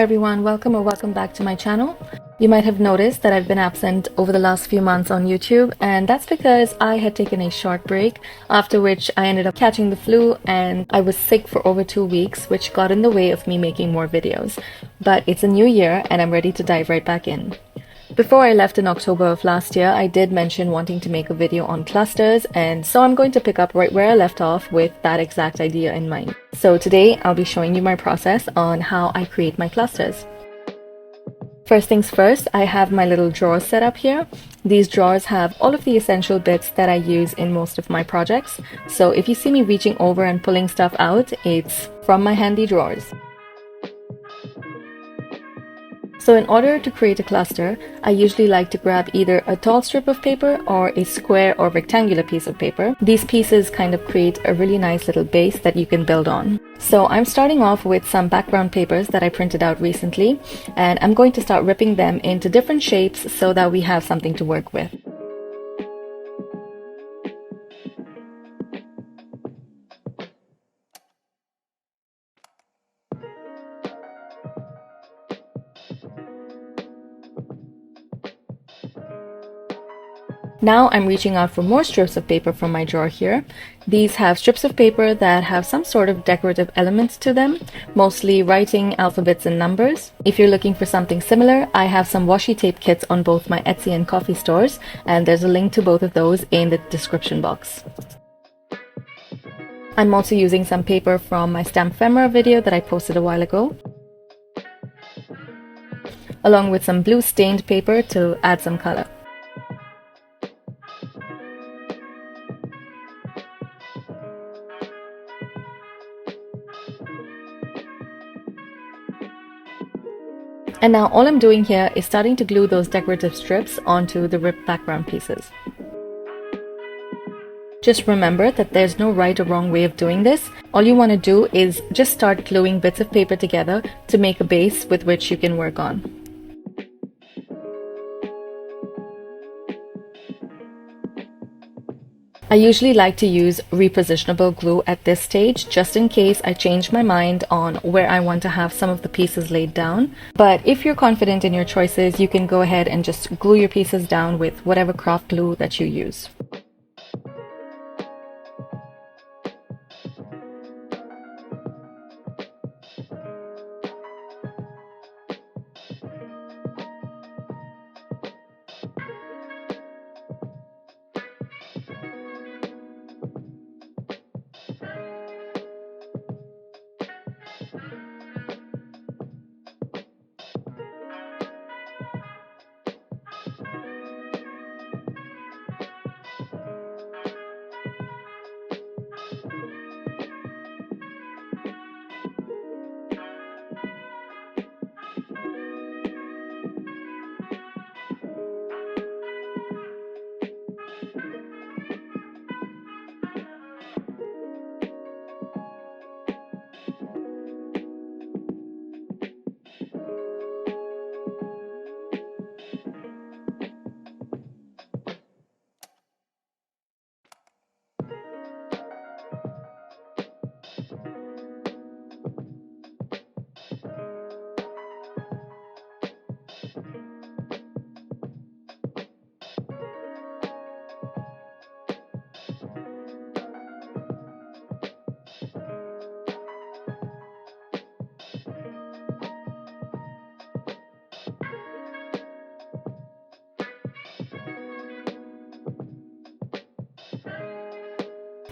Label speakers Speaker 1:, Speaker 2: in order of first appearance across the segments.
Speaker 1: everyone, welcome back to my channel. You might have noticed that I've been absent over the last few months on YouTube, and that's because I had taken a short break, after which I ended up catching the flu and I was sick for over 2 weeks, which got in the way of me making more videos. But it's a new year and I'm ready to dive right back in. Before I left in October of last year, I did mention wanting to make a video on clusters, and so I'm going to pick up right where I left off with that exact idea in mind. So today I'll be showing you my process on how I create my clusters. First things first, I have my little drawers set up here. These drawers have all of the essential bits that I use in most of my projects. So if you see me reaching over and pulling stuff out, it's from my handy drawers. So in order to create a cluster, I usually like to grab either a tall strip of paper or a square or rectangular piece of paper. These pieces kind of create a really nice little base that you can build on. So I'm starting off with some background papers that I printed out recently, and I'm going to start ripping them into different shapes so that we have something to work with. Now I'm reaching out for more strips of paper from my drawer here. These have strips of paper that have some sort of decorative elements to them, mostly writing, alphabets, and numbers. If you're looking for something similar, I have some washi tape kits on both my Etsy and Kofi stores, and there's a link to both of those in the description box. I'm also using some paper from my stamp ephemera video that I posted a while ago, along with some blue stained paper to add some color. And now all I'm doing here is starting to glue those decorative strips onto the ripped background pieces. Just remember that there's no right or wrong way of doing this. All you want to do is just start gluing bits of paper together to make a base with which you can work on. I usually like to use repositionable glue at this stage, just in case I change my mind on where I want to have some of the pieces laid down. But if you're confident in your choices, you can go ahead and just glue your pieces down with whatever craft glue that you use.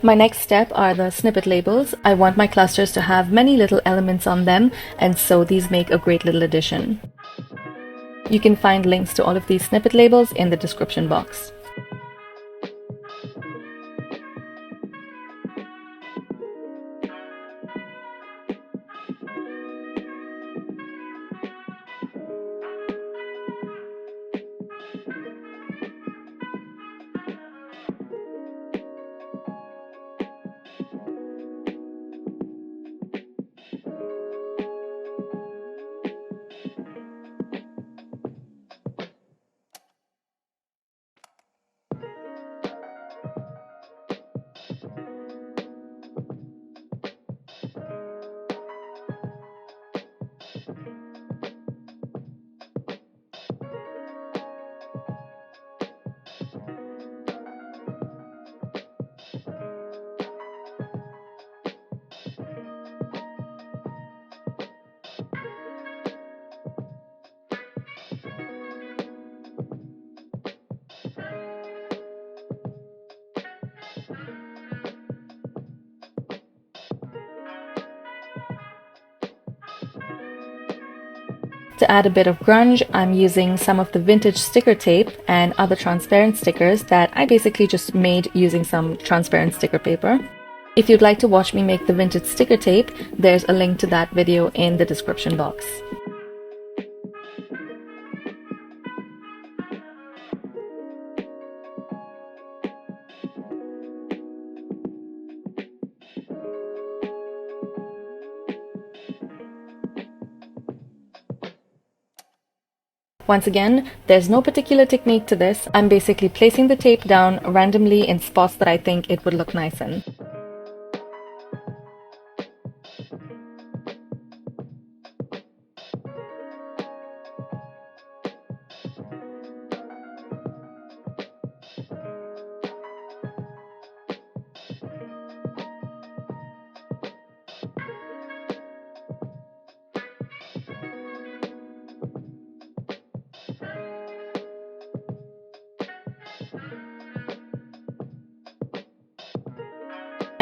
Speaker 1: My next step are the snippet labels. I want my clusters to have many little elements on them, and so these make a great little addition. You can find links to all of these snippet labels in the description box. To add a bit of grunge, I'm using some of the vintage sticker tape and other transparent stickers that I basically just made using some transparent sticker paper. If you'd like to watch me make the vintage sticker tape, there's a link to that video in the description box. Once again, there's no particular technique to this. I'm basically placing the tape down randomly in spots that I think it would look nice in.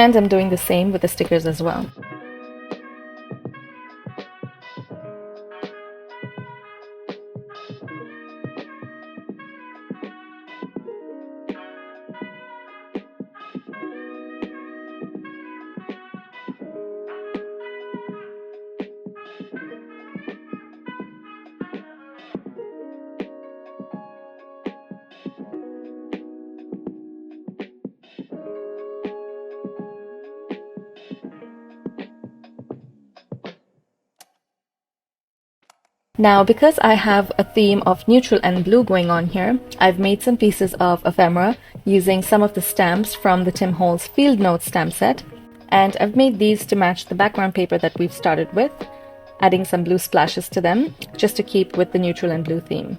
Speaker 1: And I'm doing the same with the stickers as well. Now, because I have a theme of neutral and blue going on here, I've made some pieces of ephemera using some of the stamps from the Tim Holtz Field Notes stamp set, and I've made these to match the background paper that we've started with, adding some blue splashes to them, just to keep with the neutral and blue theme.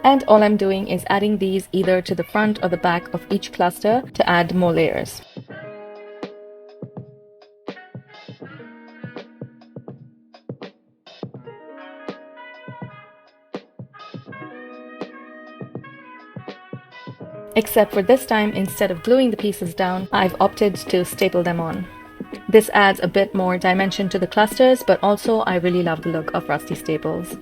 Speaker 1: And all I'm doing is adding these either to the front or the back of each cluster to add more layers. Except for this time, instead of gluing the pieces down, I've opted to staple them on. This adds a bit more dimension to the clusters, but also I really love the look of rusty staples.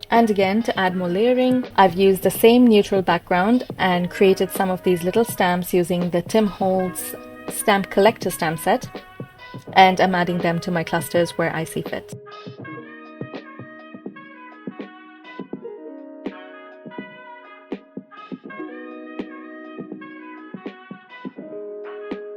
Speaker 1: And again, to add more layering, I've used the same neutral background and created some of these little stamps using the Tim Holtz Stamp Collector stamp set, and I'm adding them to my clusters where I see fit.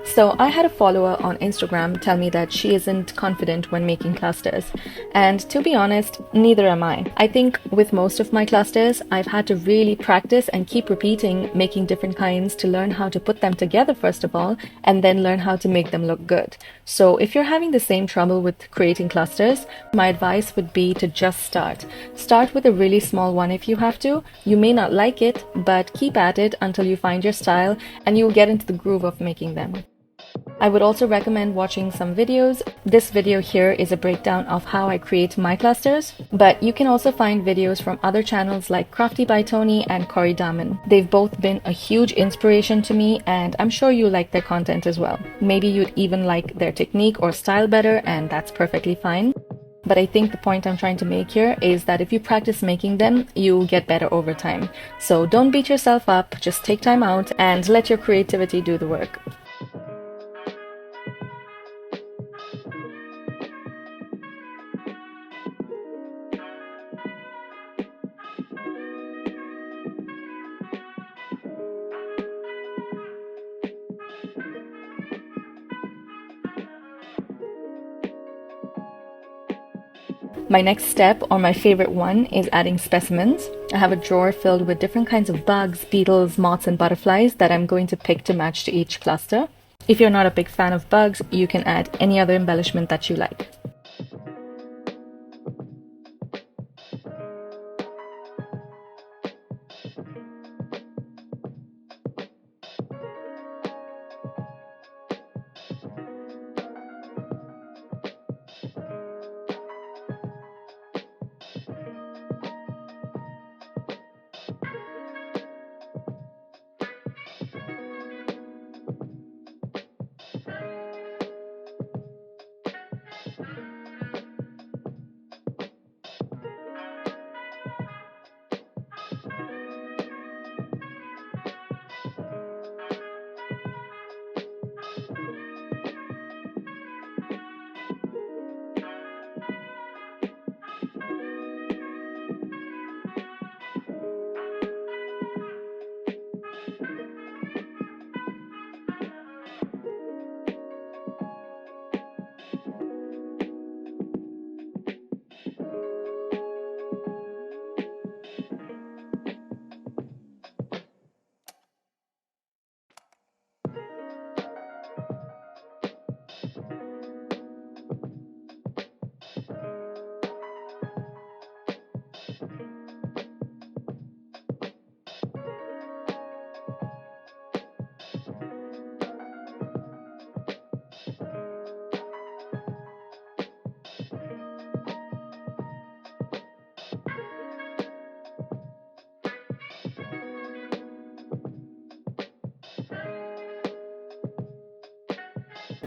Speaker 1: So I had a follower on Instagram tell me that she isn't confident when making clusters, and to be honest, neither am I. I think with most of my clusters, I've had to really practice and keep repeating making different kinds to learn how to put them together first of all, and then learn how to make them look good. So if you're having the same trouble with creating clusters, my advice would be to just start. Start with a really small one if you have to. You may not like it, but keep at it until you find your style and you'll get into the groove of making them. I would also recommend watching some videos. This video here is a breakdown of how I create my clusters, but you can also find videos from other channels like Crafty by Tony and Corey Daman. They've both been a huge inspiration to me, and I'm sure you like their content as well. Maybe you'd even like their technique or style better, and that's perfectly fine. But I think the point I'm trying to make here is that if you practice making them, you'll get better over time. So don't beat yourself up, just take time out and let your creativity do the work. My next step, or my favorite one, is adding specimens. I have a drawer filled with different kinds of bugs, beetles, moths, and butterflies that I'm going to pick to match to each cluster. If you're not a big fan of bugs, you can add any other embellishment that you like.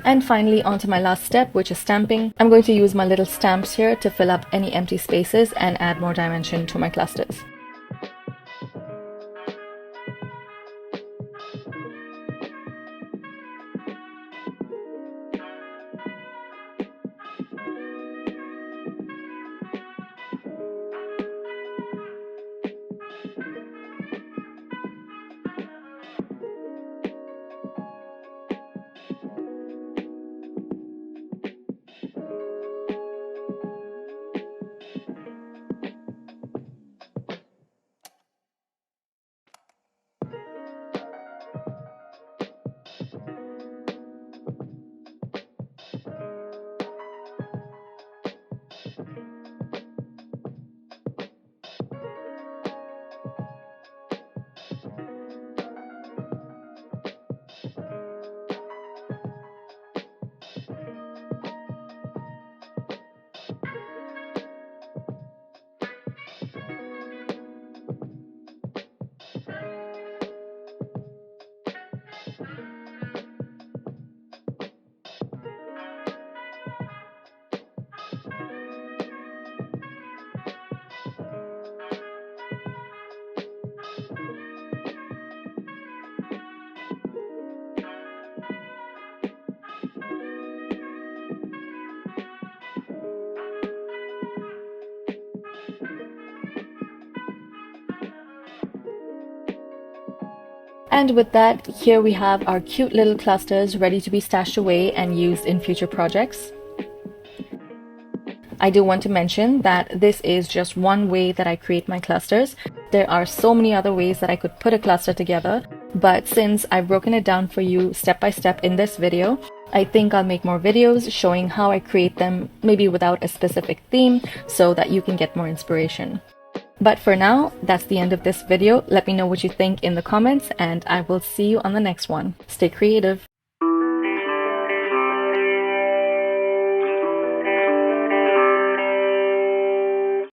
Speaker 1: And finally, on to my last step, which is stamping. I'm going to use my little stamps here to fill up any empty spaces and add more dimension to my clusters. And with that, here we have our cute little clusters ready to be stashed away and used in future projects. I do want to mention that this is just one way that I create my clusters. There are so many other ways that I could put a cluster together, but since I've broken it down for you step by step in this video, I think I'll make more videos showing how I create them, maybe without a specific theme, so that you can get more inspiration. But for now, that's the end of this video. Let me know what you think in the comments, and I will see you on the next one. Stay creative.